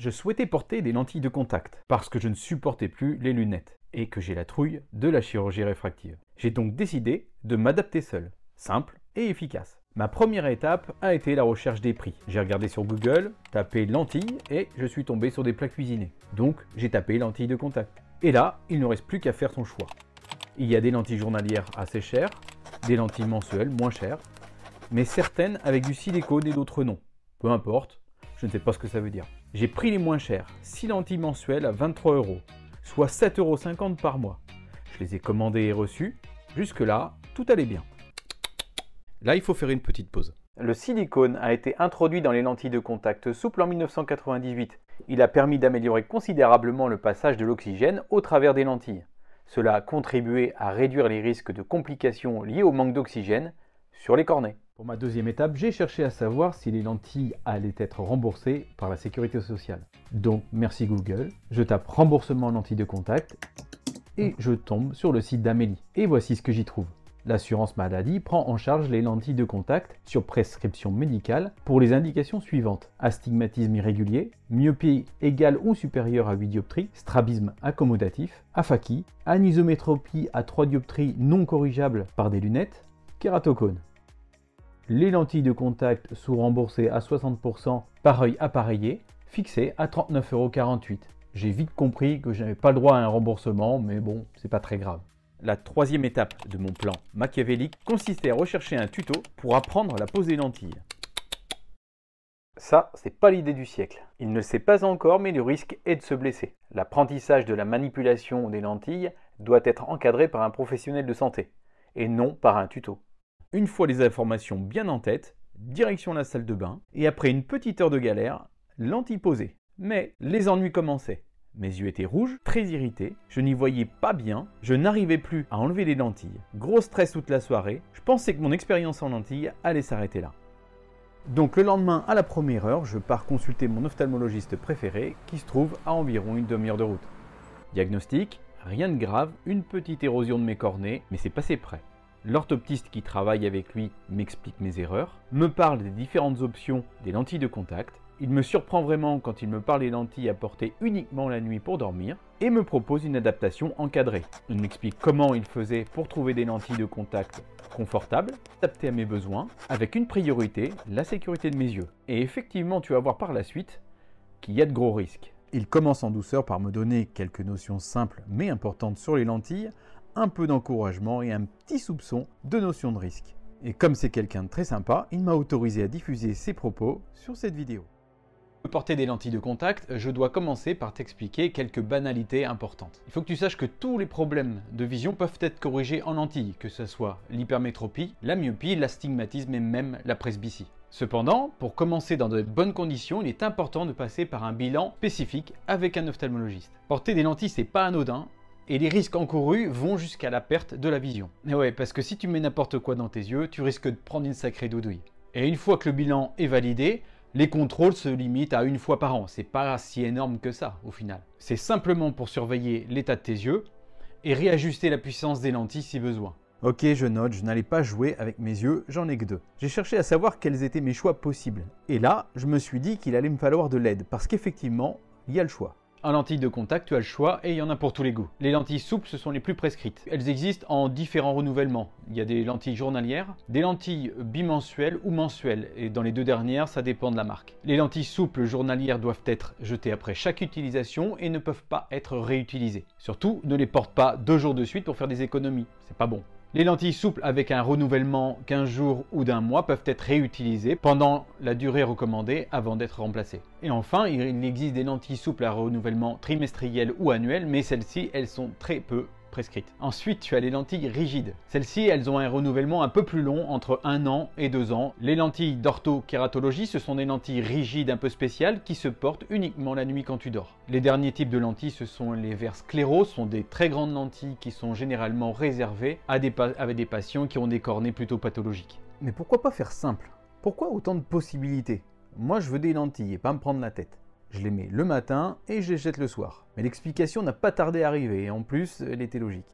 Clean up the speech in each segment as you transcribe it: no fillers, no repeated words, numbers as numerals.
je souhaitais porter des lentilles de contact parce que je ne supportais plus les lunettes et que j'ai la trouille de la chirurgie réfractive. J'ai donc décidé de m'adapter seul, simple et efficace. Ma première étape a été la recherche des prix. J'ai regardé sur Google, tapé lentilles et je suis tombé sur des plats cuisinés. Donc j'ai tapé lentilles de contact. Et là, il ne reste plus qu'à faire son choix. Il y a des lentilles journalières assez chères, des lentilles mensuelles moins chères, mais certaines avec du silicone et d'autres non. Peu importe, je ne sais pas ce que ça veut dire. J'ai pris les moins chères, 6 lentilles mensuelles à 23 €, soit 7,50 € par mois. Je les ai commandées et reçues. Jusque-là, tout allait bien. Là, il faut faire une petite pause. Le silicone a été introduit dans les lentilles de contact souples en 1998. Il a permis d'améliorer considérablement le passage de l'oxygène au travers des lentilles. Cela a contribué à réduire les risques de complications liées au manque d'oxygène sur les cornets. Pour ma deuxième étape, j'ai cherché à savoir si les lentilles allaient être remboursées par la sécurité sociale. Donc, merci Google, je tape remboursement lentilles de contact et je tombe sur le site d'Amélie. Et voici ce que j'y trouve. L'assurance maladie prend en charge les lentilles de contact sur prescription médicale pour les indications suivantes: astigmatisme irrégulier, myopie égale ou supérieure à 8 dioptries, strabisme accommodatif, aphakie, anisométropie à 3 dioptries non corrigeable par des lunettes, kératocone. Les lentilles de contact sont remboursées à 60% par œil appareillé, fixées à 39,48 €. J'ai vite compris que je n'avais pas le droit à un remboursement, mais bon, c'est pas très grave. La troisième étape de mon plan machiavélique consistait à rechercher un tuto pour apprendre la pose des lentilles. Ça, c'est pas l'idée du siècle. Il ne le sait pas encore, mais le risque est de se blesser. L'apprentissage de la manipulation des lentilles doit être encadré par un professionnel de santé, et non par un tuto. Une fois les informations bien en tête, direction la salle de bain, et après une petite heure de galère, lentilles posées. Mais les ennuis commençaient. Mes yeux étaient rouges, très irrités, je n'y voyais pas bien, je n'arrivais plus à enlever les lentilles. Gros stress toute la soirée, je pensais que mon expérience en lentilles allait s'arrêter là. Donc le lendemain à la première heure, je pars consulter mon ophtalmologiste préféré qui se trouve à environ une demi-heure de route. Diagnostic, rien de grave, une petite érosion de mes cornets, mais c'est passé près. L'orthoptiste qui travaille avec lui m'explique mes erreurs, me parle des différentes options des lentilles de contact. Il me surprend vraiment quand il me parle des lentilles à porter uniquement la nuit pour dormir et me propose une adaptation encadrée. Il m'explique comment il faisait pour trouver des lentilles de contact confortables, adaptées à mes besoins, avec une priorité, la sécurité de mes yeux. Et effectivement, tu vas voir par la suite qu'il y a de gros risques. Il commence en douceur par me donner quelques notions simples mais importantes sur les lentilles, un peu d'encouragement et un petit soupçon de notion de risque. Et comme c'est quelqu'un de très sympa, il m'a autorisé à diffuser ses propos sur cette vidéo. Pour porter des lentilles de contact, je dois commencer par t'expliquer quelques banalités importantes. Il faut que tu saches que tous les problèmes de vision peuvent être corrigés en lentilles, que ce soit l'hypermétropie, la myopie, l'astigmatisme et même la presbytie. Cependant, pour commencer dans de bonnes conditions, il est important de passer par un bilan spécifique avec un ophtalmologiste. Porter des lentilles, c'est pas anodin, et les risques encourus vont jusqu'à la perte de la vision. Et ouais, parce que si tu mets n'importe quoi dans tes yeux, tu risques de prendre une sacrée doudouille. Et une fois que le bilan est validé, les contrôles se limitent à une fois par an. C'est pas si énorme que ça au final. C'est simplement pour surveiller l'état de tes yeux et réajuster la puissance des lentilles si besoin. Ok, je note, je n'allais pas jouer avec mes yeux, j'en ai que 2. J'ai cherché à savoir quels étaient mes choix possibles. Et là, je me suis dit qu'il allait me falloir de l'aide parce qu'effectivement, il y a le choix. En lentilles de contact, tu as le choix et il y en a pour tous les goûts. Les lentilles souples, ce sont les plus prescrites. Elles existent en différents renouvellements. Il y a des lentilles journalières, des lentilles bimensuelles ou mensuelles. Et dans les deux dernières, ça dépend de la marque. Les lentilles souples journalières doivent être jetées après chaque utilisation et ne peuvent pas être réutilisées. Surtout, ne les porte pas 2 jours de suite pour faire des économies. C'est pas bon. Les lentilles souples avec un renouvellement 15 jours ou d'un mois peuvent être réutilisées pendant la durée recommandée avant d'être remplacées. Et enfin, il existe des lentilles souples à renouvellement trimestriel ou annuel, mais celles-ci, elles sont très peu prescrites. Ensuite, tu as les lentilles rigides. Celles-ci, elles ont un renouvellement un peu plus long, entre 1 an et 2 ans. Les lentilles d'orthokératologie, ce sont des lentilles rigides un peu spéciales qui se portent uniquement la nuit quand tu dors. Les derniers types de lentilles, ce sont les verres scléros, sont des très grandes lentilles qui sont généralement réservées à des patients qui ont des cornées plutôt pathologiques. Mais pourquoi pas faire simple? Pourquoi autant de possibilités? Moi, je veux des lentilles et pas me prendre la tête. Je les mets le matin et je les jette le soir. Mais l'explication n'a pas tardé à arriver et en plus, elle était logique.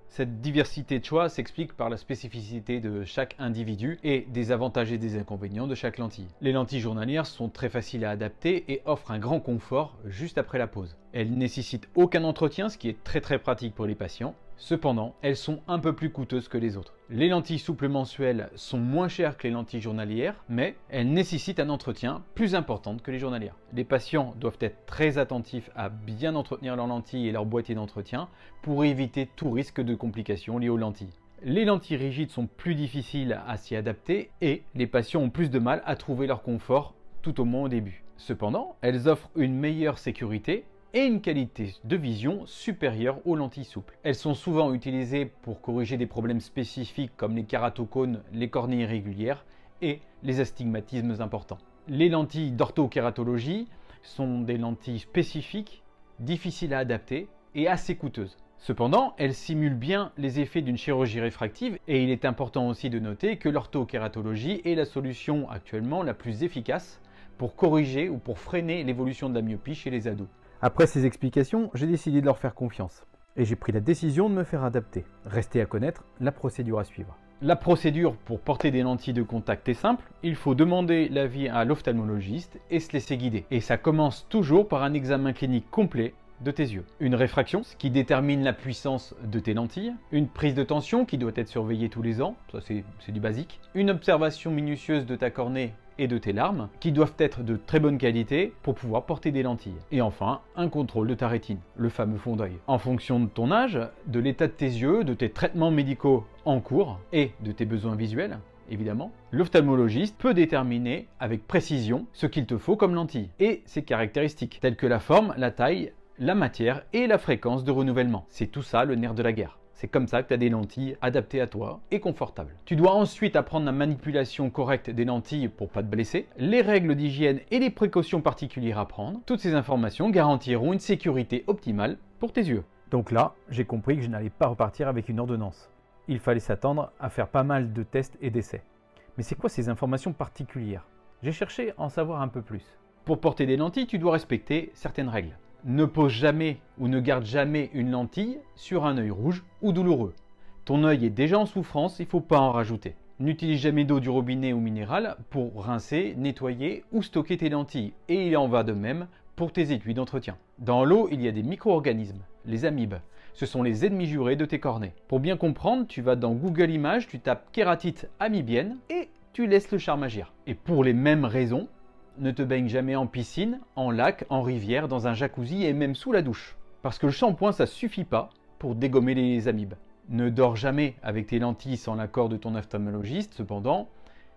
Cette diversité de choix s'explique par la spécificité de chaque individu et des avantages et des inconvénients de chaque lentille. Les lentilles journalières sont très faciles à adapter et offrent un grand confort juste après la pose. Elles ne nécessitent aucun entretien, ce qui est très pratique pour les patients. Cependant, elles sont un peu plus coûteuses que les autres. Les lentilles souples mensuelles sont moins chères que les lentilles journalières, mais elles nécessitent un entretien plus important que les journalières. Les patients doivent être très attentifs à bien entretenir leurs lentilles et leur boîtier d'entretien pour éviter tout risque de complications liées aux lentilles. Les lentilles rigides sont plus difficiles à s'y adapter et les patients ont plus de mal à trouver leur confort tout au moins au début. Cependant, elles offrent une meilleure sécurité et une qualité de vision supérieure aux lentilles souples. Elles sont souvent utilisées pour corriger des problèmes spécifiques comme les kératocones, les cornées irrégulières et les astigmatismes importants. Les lentilles d'orthokératologie sont des lentilles spécifiques, difficiles à adapter et assez coûteuses. Cependant, elles simulent bien les effets d'une chirurgie réfractive et il est important aussi de noter que l'orthokératologie est la solution actuellement la plus efficace pour corriger ou pour freiner l'évolution de la myopie chez les ados. Après ces explications, j'ai décidé de leur faire confiance et j'ai pris la décision de me faire adapter. Restait à connaître la procédure à suivre. La procédure pour porter des lentilles de contact est simple, il faut demander l'avis à l'ophtalmologiste et se laisser guider. Et ça commence toujours par un examen clinique complet de tes yeux. Une réfraction, ce qui détermine la puissance de tes lentilles. Une prise de tension qui doit être surveillée tous les ans, ça c'est du basique. Une observation minutieuse de ta cornée et de tes larmes, qui doivent être de très bonne qualité pour pouvoir porter des lentilles. Et enfin, un contrôle de ta rétine, le fameux fond d'œil. En fonction de ton âge, de l'état de tes yeux, de tes traitements médicaux en cours et de tes besoins visuels, évidemment, l'ophtalmologiste peut déterminer avec précision ce qu'il te faut comme lentille et ses caractéristiques, telles que la forme, la taille, la matière et la fréquence de renouvellement. C'est tout ça le nerf de la guerre. C'est comme ça que tu as des lentilles adaptées à toi et confortables. Tu dois ensuite apprendre la manipulation correcte des lentilles pour pas te blesser, les règles d'hygiène et les précautions particulières à prendre. Toutes ces informations garantiront une sécurité optimale pour tes yeux. Donc là, j'ai compris que je n'allais pas repartir avec une ordonnance. Il fallait s'attendre à faire pas mal de tests et d'essais. Mais c'est quoi ces informations particulières? J'ai cherché à en savoir un peu plus. Pour porter des lentilles, tu dois respecter certaines règles. Ne pose jamais ou ne garde jamais une lentille sur un œil rouge ou douloureux. Ton œil est déjà en souffrance, il ne faut pas en rajouter. N'utilise jamais d'eau du robinet ou minérale pour rincer, nettoyer ou stocker tes lentilles. Et il en va de même pour tes aiguilles d'entretien. Dans l'eau, il y a des micro-organismes, les amibes. Ce sont les ennemis jurés de tes cornées. Pour bien comprendre, tu vas dans Google Images, tu tapes kératite amibienne et tu laisses le charme agir. Et pour les mêmes raisons, ne te baigne jamais en piscine, en lac, en rivière, dans un jacuzzi et même sous la douche. Parce que le shampoing, ça suffit pas pour dégommer les amibes. Ne dors jamais avec tes lentilles sans l'accord de ton ophtalmologiste. Cependant,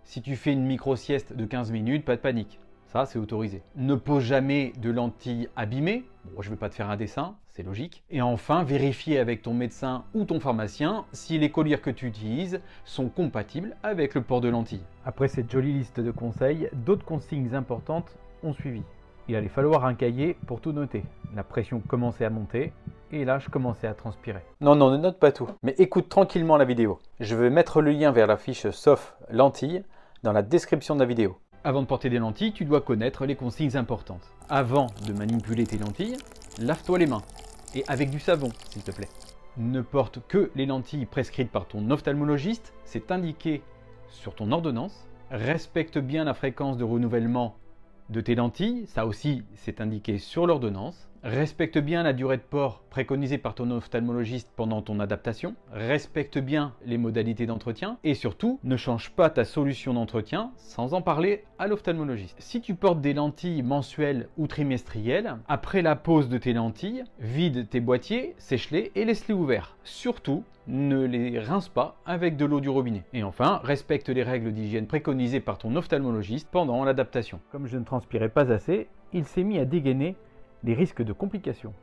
si tu fais une micro-sieste de 15 minutes, pas de panique. Ça, c'est autorisé. Ne pose jamais de lentilles abîmées. Bon, je ne vais pas te faire un dessin, c'est logique. Et enfin, vérifier avec ton médecin ou ton pharmacien si les collyres que tu utilises sont compatibles avec le port de lentilles. Après cette jolie liste de conseils, d'autres consignes importantes ont suivi. Il allait falloir un cahier pour tout noter. La pression commençait à monter et là, je commençais à transpirer. Non, ne note pas tout, mais écoute tranquillement la vidéo. Je vais mettre le lien vers la fiche sauf lentilles dans la description de la vidéo. Avant de porter des lentilles, tu dois connaître les consignes importantes. Avant de manipuler tes lentilles, lave-toi les mains. Et avec du savon, s'il te plaît. Ne porte que les lentilles prescrites par ton ophtalmologiste, c'est indiqué sur ton ordonnance. Respecte bien la fréquence de renouvellement de tes lentilles, ça aussi c'est indiqué sur l'ordonnance. Respecte bien la durée de port préconisée par ton ophtalmologiste pendant ton adaptation. Respecte bien les modalités d'entretien et surtout ne change pas ta solution d'entretien sans en parler à l'ophtalmologiste. Si tu portes des lentilles mensuelles ou trimestrielles, après la pose de tes lentilles, vide tes boîtiers, sèche-les et laisse-les ouverts. Surtout, ne les rince pas avec de l'eau du robinet. Et enfin, respecte les règles d'hygiène préconisées par ton ophtalmologiste pendant l'adaptation. Comme je ne transpirais pas assez, il s'est mis à dégainer les risques de complications.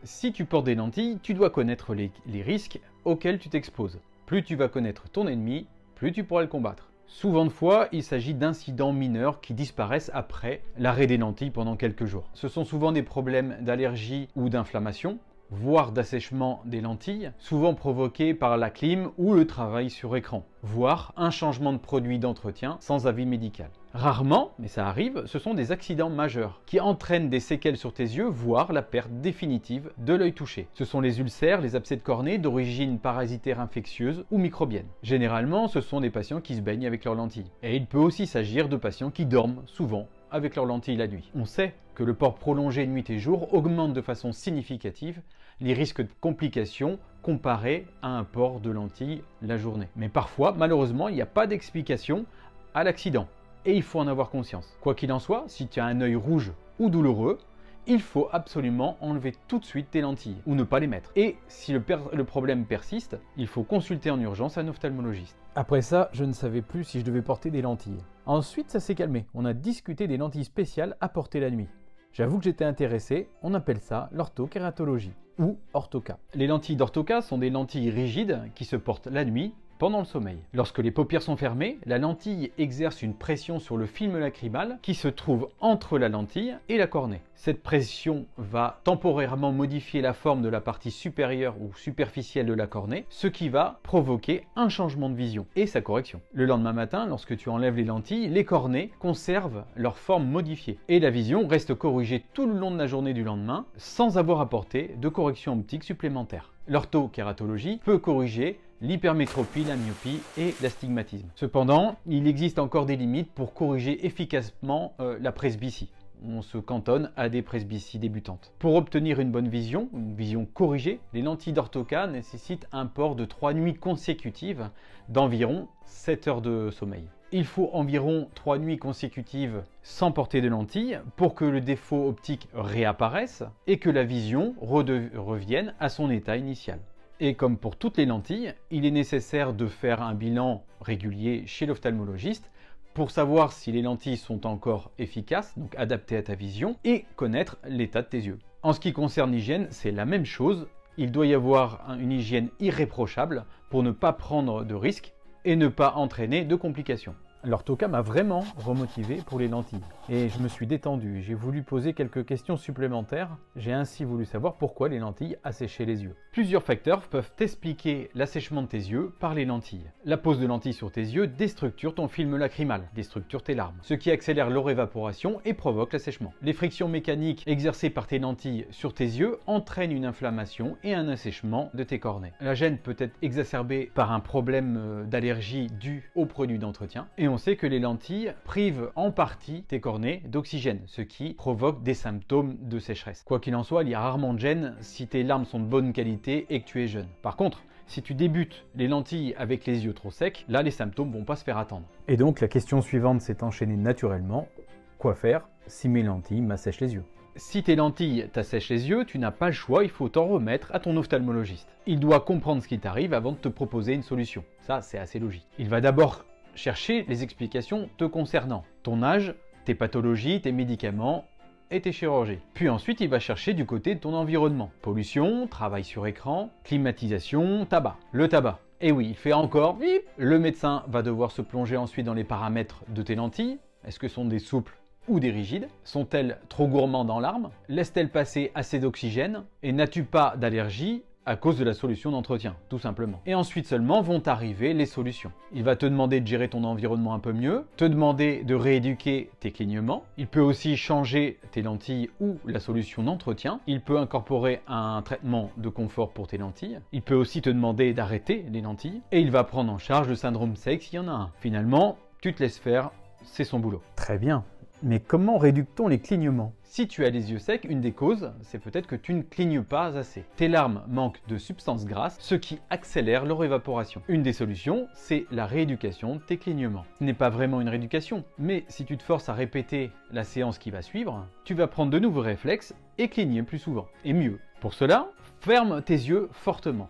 Si tu portes des lentilles, tu dois connaître les risques auxquels tu t'exposes. Plus tu vas connaître ton ennemi, plus tu pourras le combattre. Souvent de fois, il s'agit d'incidents mineurs qui disparaissent après l'arrêt des lentilles pendant quelques jours. Ce sont souvent des problèmes d'allergie ou d'inflammation, voire d'assèchement des lentilles, souvent provoqué par la clim ou le travail sur écran, voire un changement de produit d'entretien sans avis médical. Rarement, mais ça arrive, ce sont des accidents majeurs qui entraînent des séquelles sur tes yeux, voire la perte définitive de l'œil touché. Ce sont les ulcères, les abcès de cornée d'origine parasitaire infectieuse ou microbienne. Généralement, ce sont des patients qui se baignent avec leurs lentilles. Et il peut aussi s'agir de patients qui dorment souvent avec leurs lentilles la nuit. On sait que le port prolongé nuit et jour augmente de façon significative les risques de complications comparés à un port de lentilles la journée. Mais parfois, malheureusement, il n'y a pas d'explication à l'accident. Et il faut en avoir conscience. Quoi qu'il en soit, si tu as un œil rouge ou douloureux, il faut absolument enlever tout de suite tes lentilles ou ne pas les mettre. Et si le problème persiste, il faut consulter en urgence un ophtalmologiste. Après ça, je ne savais plus si je devais porter des lentilles. Ensuite, ça s'est calmé. On a discuté des lentilles spéciales à porter la nuit. J'avoue que j'étais intéressé, on appelle ça l'orthokératologie ou orthoca. Les lentilles d'orthoca sont des lentilles rigides qui se portent la nuit pendant le sommeil. Lorsque les paupières sont fermées, la lentille exerce une pression sur le film lacrymal qui se trouve entre la lentille et la cornée. Cette pression va temporairement modifier la forme de la partie supérieure ou superficielle de la cornée, ce qui va provoquer un changement de vision et sa correction. Le lendemain matin, lorsque tu enlèves les lentilles, les cornées conservent leur forme modifiée et la vision reste corrigée tout le long de la journée du lendemain sans avoir apporté de correction optique supplémentaire. L'orthokératologie peut corriger l'hypermétropie, la myopie et l'astigmatisme. Cependant, il existe encore des limites pour corriger efficacement la presbytie. On se cantonne à des presbyties débutantes. Pour obtenir une bonne vision, une vision corrigée, les lentilles d'orthoca nécessitent un port de 3 nuits consécutives d'environ 7 heures de sommeil. Il faut environ 3 nuits consécutives sans porter de lentilles pour que le défaut optique réapparaisse et que la vision revienne à son état initial. Et comme pour toutes les lentilles, il est nécessaire de faire un bilan régulier chez l'ophtalmologiste pour savoir si les lentilles sont encore efficaces, donc adaptées à ta vision, et connaître l'état de tes yeux. En ce qui concerne l'hygiène, c'est la même chose. Il doit y avoir une hygiène irréprochable pour ne pas prendre de risques et ne pas entraîner de complications. L'orthoca m'a vraiment remotivé pour les lentilles et je me suis détendu. J'ai voulu poser quelques questions supplémentaires. J'ai ainsi voulu savoir pourquoi les lentilles asséchaient les yeux. Plusieurs facteurs peuvent expliquer l'assèchement de tes yeux par les lentilles. La pose de lentilles sur tes yeux déstructure ton film lacrymal, déstructure tes larmes, ce qui accélère leur évaporation et provoque l'assèchement. Les frictions mécaniques exercées par tes lentilles sur tes yeux entraînent une inflammation et un assèchement de tes cornées. La gêne peut être exacerbée par un problème d'allergie dû aux produits d'entretien. Et on sait que les lentilles privent en partie tes cornées d'oxygène, ce qui provoque des symptômes de sécheresse. Quoi qu'il en soit, il y a rarement de gêne si tes larmes sont de bonne qualité et que tu es jeune. Par contre, si tu débutes les lentilles avec les yeux trop secs, là les symptômes vont pas se faire attendre. Et donc la question suivante s'est enchaînée naturellement. Quoi faire si mes lentilles m'assèchent les yeux ? Si tes lentilles t'assèchent les yeux, tu n'as pas le choix, il faut t'en remettre à ton ophtalmologiste. Il doit comprendre ce qui t'arrive avant de te proposer une solution. Ça, c'est assez logique. Il va d'abord chercher les explications te concernant. Ton âge, tes pathologies, tes médicaments et tes chirurgies. Puis ensuite, il va chercher du côté de ton environnement. Pollution, travail sur écran, climatisation, tabac. Le tabac. Et oui, il fait encore bip. Le médecin va devoir se plonger ensuite dans les paramètres de tes lentilles. Est-ce que sont des souples ou des rigides? Sont-elles trop gourmandes en larmes? Laissent-elles passer assez d'oxygène? Et n'as-tu pas d'allergie à cause de la solution d'entretien, tout simplement. Et ensuite seulement vont arriver les solutions. Il va te demander de gérer ton environnement un peu mieux, te demander de rééduquer tes clignements. Il peut aussi changer tes lentilles ou la solution d'entretien. Il peut incorporer un traitement de confort pour tes lentilles. Il peut aussi te demander d'arrêter les lentilles. Et il va prendre en charge le syndrome sec s'il y en a un. Finalement, tu te laisses faire, c'est son boulot. Très bien. Mais comment réduit-on les clignements? Si tu as les yeux secs, une des causes, c'est peut-être que tu ne clignes pas assez. Tes larmes manquent de substances grasses, ce qui accélère leur évaporation. Une des solutions, c'est la rééducation de tes clignements. Ce n'est pas vraiment une rééducation, mais si tu te forces à répéter la séance qui va suivre, tu vas prendre de nouveaux réflexes et cligner plus souvent, et mieux. Pour cela, ferme tes yeux fortement,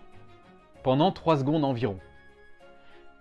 pendant 3 secondes environ,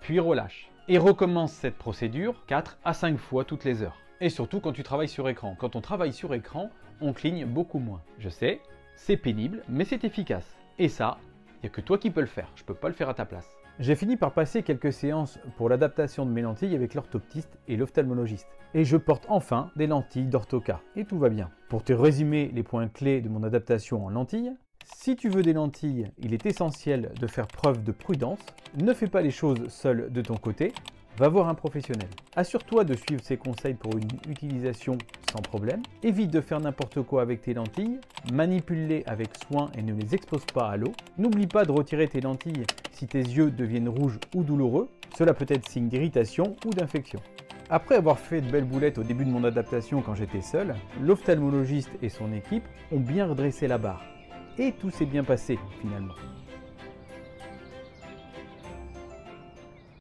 puis relâche. Et recommence cette procédure 4 à 5 fois toutes les heures. Et surtout quand tu travailles sur écran. Quand on travaille sur écran, on cligne beaucoup moins. Je sais, c'est pénible, mais c'est efficace. Et ça, il n'y a que toi qui peux le faire. Je ne peux pas le faire à ta place. J'ai fini par passer quelques séances pour l'adaptation de mes lentilles avec l'orthoptiste et l'ophtalmologiste. Et je porte enfin des lentilles d'orthoca. Et tout va bien. Pour te résumer les points clés de mon adaptation en lentilles, Si tu veux des lentilles, il est essentiel de faire preuve de prudence. Ne fais pas les choses seul de ton côté. Va voir un professionnel. Assure-toi de suivre ses conseils pour une utilisation sans problème. Évite de faire n'importe quoi avec tes lentilles. Manipule-les avec soin et ne les expose pas à l'eau. N'oublie pas de retirer tes lentilles si tes yeux deviennent rouges ou douloureux. Cela peut être signe d'irritation ou d'infection. Après avoir fait de belles boulettes au début de mon adaptation quand j'étais seul, l'ophtalmologiste et son équipe ont bien redressé la barre. Et tout s'est bien passé finalement.